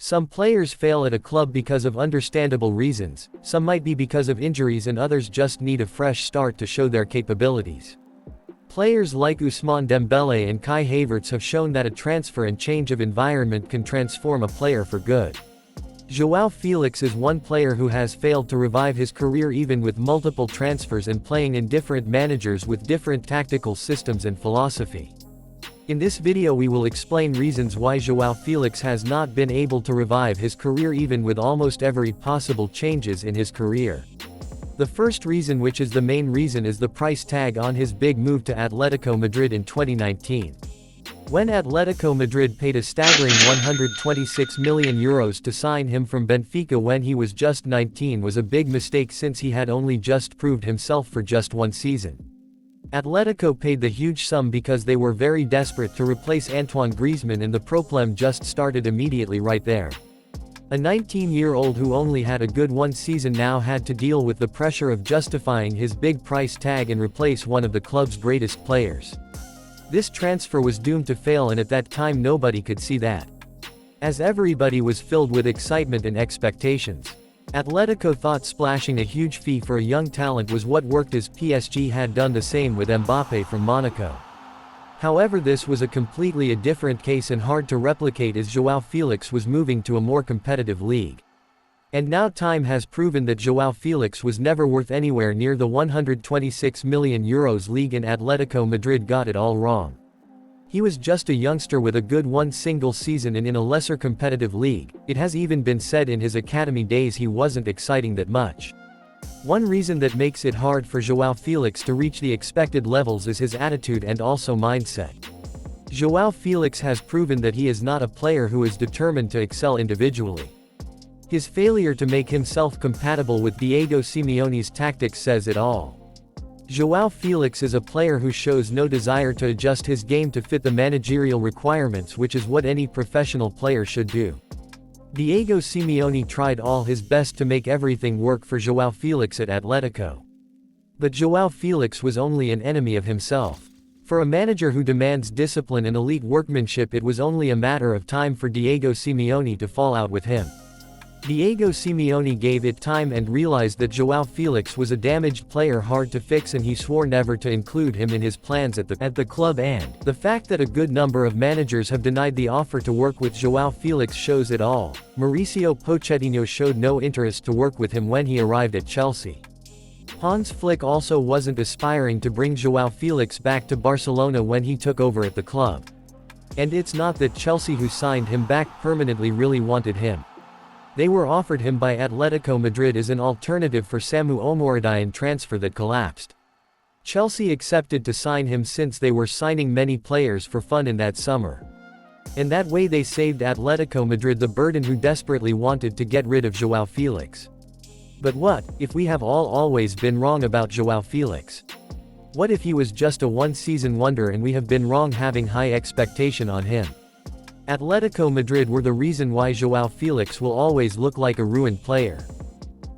Some players fail at a club because of understandable reasons, some might be because of injuries and others just need a fresh start to show their capabilities. Players like Ousmane Dembélé and Kai Havertz have shown that a transfer and change of environment can transform a player for good. Joao Felix is one player who has failed to revive his career even with multiple transfers and playing in different managers with different tactical systems and philosophy. In this video we will explain reasons why Joao Felix has not been able to revive his career even with almost every possible changes in his career. The first reason, which is the main reason, is the price tag on his big move to Atlético Madrid in 2019. When Atlético Madrid paid a staggering €126 million to sign him from Benfica when he was just 19 was a big mistake since he had only just proved himself for just one season. Atletico paid the huge sum because they were very desperate to replace Antoine Griezmann, and the problem just started immediately right there. A 19-year-old who only had a good one season now had to deal with the pressure of justifying his big price tag and replace one of the club's greatest players. This transfer was doomed to fail, and at that time nobody could see that, as everybody was filled with excitement and expectations. Atletico thought splashing a huge fee for a young talent was what worked, as PSG had done the same with Mbappé from Monaco. However, this was a completely different case and hard to replicate, as Joao Felix was moving to a more competitive league. And now time has proven that Joao Felix was never worth anywhere near the €126 million league, and Atletico Madrid got it all wrong. He was just a youngster with a good one single season and in a lesser competitive league. It has even been said in his academy days he wasn't exciting that much. One reason that makes it hard for Joao Felix to reach the expected levels is his attitude and also mindset. Joao Felix has proven that he is not a player who is determined to excel individually. His failure to make himself compatible with Diego Simeone's tactics says it all. Joao Felix is a player who shows no desire to adjust his game to fit the managerial requirements, which is what any professional player should do. Diego Simeone tried all his best to make everything work for Joao Felix at Atletico. But Joao Felix was only an enemy of himself. For a manager who demands discipline and elite workmanship, it was only a matter of time for Diego Simeone to fall out with him. Diego Simeone gave it time and realized that Joao Felix was a damaged player hard to fix, and he swore never to include him in his plans at the club, and the fact that a good number of managers have denied the offer to work with Joao Felix shows it all. Mauricio Pochettino showed no interest to work with him when he arrived at Chelsea. Hans Flick also wasn't aspiring to bring Joao Felix back to Barcelona when he took over at the club. And it's not that Chelsea, who signed him back permanently, really wanted him. They were offered him by Atletico Madrid as an alternative for Samu Omoradian transfer that collapsed. Chelsea accepted to sign him since they were signing many players for fun in that summer. And that way they saved Atletico Madrid the burden, who desperately wanted to get rid of Joao Felix. But what if we have always been wrong about Joao Felix? What if he was just a one-season wonder and we have been wrong having high expectation on him? Atletico Madrid were the reason why Joao Felix will always look like a ruined player.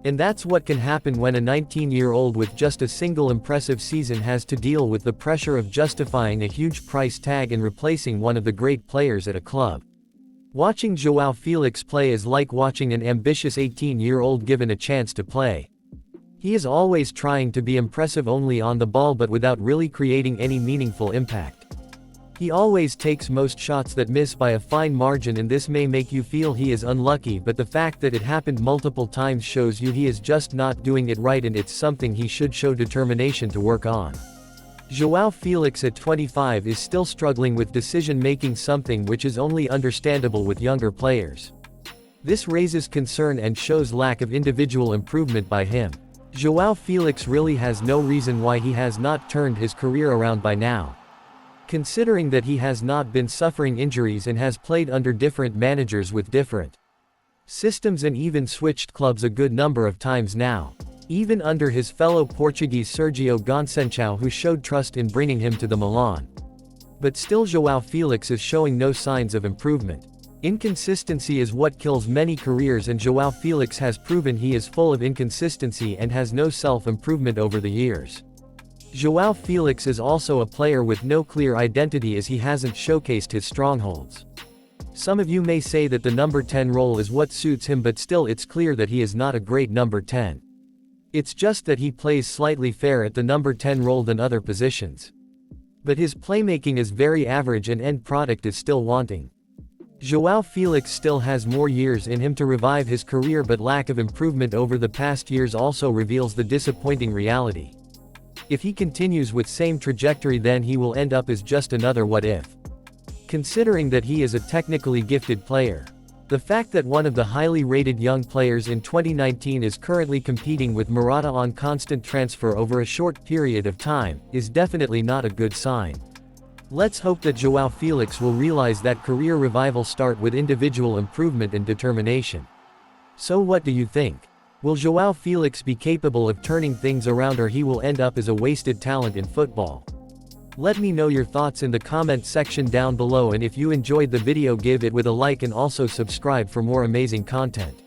And that's what can happen when a 19-year-old with just a single impressive season has to deal with the pressure of justifying a huge price tag and replacing one of the great players at a club. Watching Joao Felix play is like watching an ambitious 18-year-old given a chance to play. He is always trying to be impressive only on the ball, but without really creating any meaningful impact. He always takes most shots that miss by a fine margin, and this may make you feel he is unlucky, but the fact that it happened multiple times shows you he is just not doing it right, and it's something he should show determination to work on. Joao Felix at 25 is still struggling with decision-making, something which is only understandable with younger players. This raises concern and shows lack of individual improvement by him. Joao Felix really has no reason why he has not turned his career around by now. Considering that he has not been suffering injuries and has played under different managers with different systems and even switched clubs a good number of times now. Even under his fellow Portuguese Sergio Conceição, who showed trust in bringing him to the Milan. But still Joao Felix is showing no signs of improvement. Inconsistency is what kills many careers, and Joao Felix has proven he is full of inconsistency and has no self-improvement over the years. Joao Felix is also a player with no clear identity, as he hasn't showcased his strongholds. Some of you may say that the number 10 role is what suits him, but still it's clear that he is not a great number 10. It's just that he plays slightly fair at the number 10 role than other positions. But his playmaking is very average and end product is still wanting. Joao Felix still has more years in him to revive his career, but lack of improvement over the past years also reveals the disappointing reality. If he continues with same trajectory, then he will end up as just another what if. Considering that he is a technically gifted player. The fact that one of the highly rated young players in 2019 is currently competing with Morata on constant transfer over a short period of time, is definitely not a good sign. Let's hope that Joao Felix will realize that career revival start with individual improvement and determination. So what do you think? Will Joao Felix be capable of turning things around, or he will end up as a wasted talent in football? Let me know your thoughts in the comment section down below, and if you enjoyed the video, give it with a like and also subscribe for more amazing content.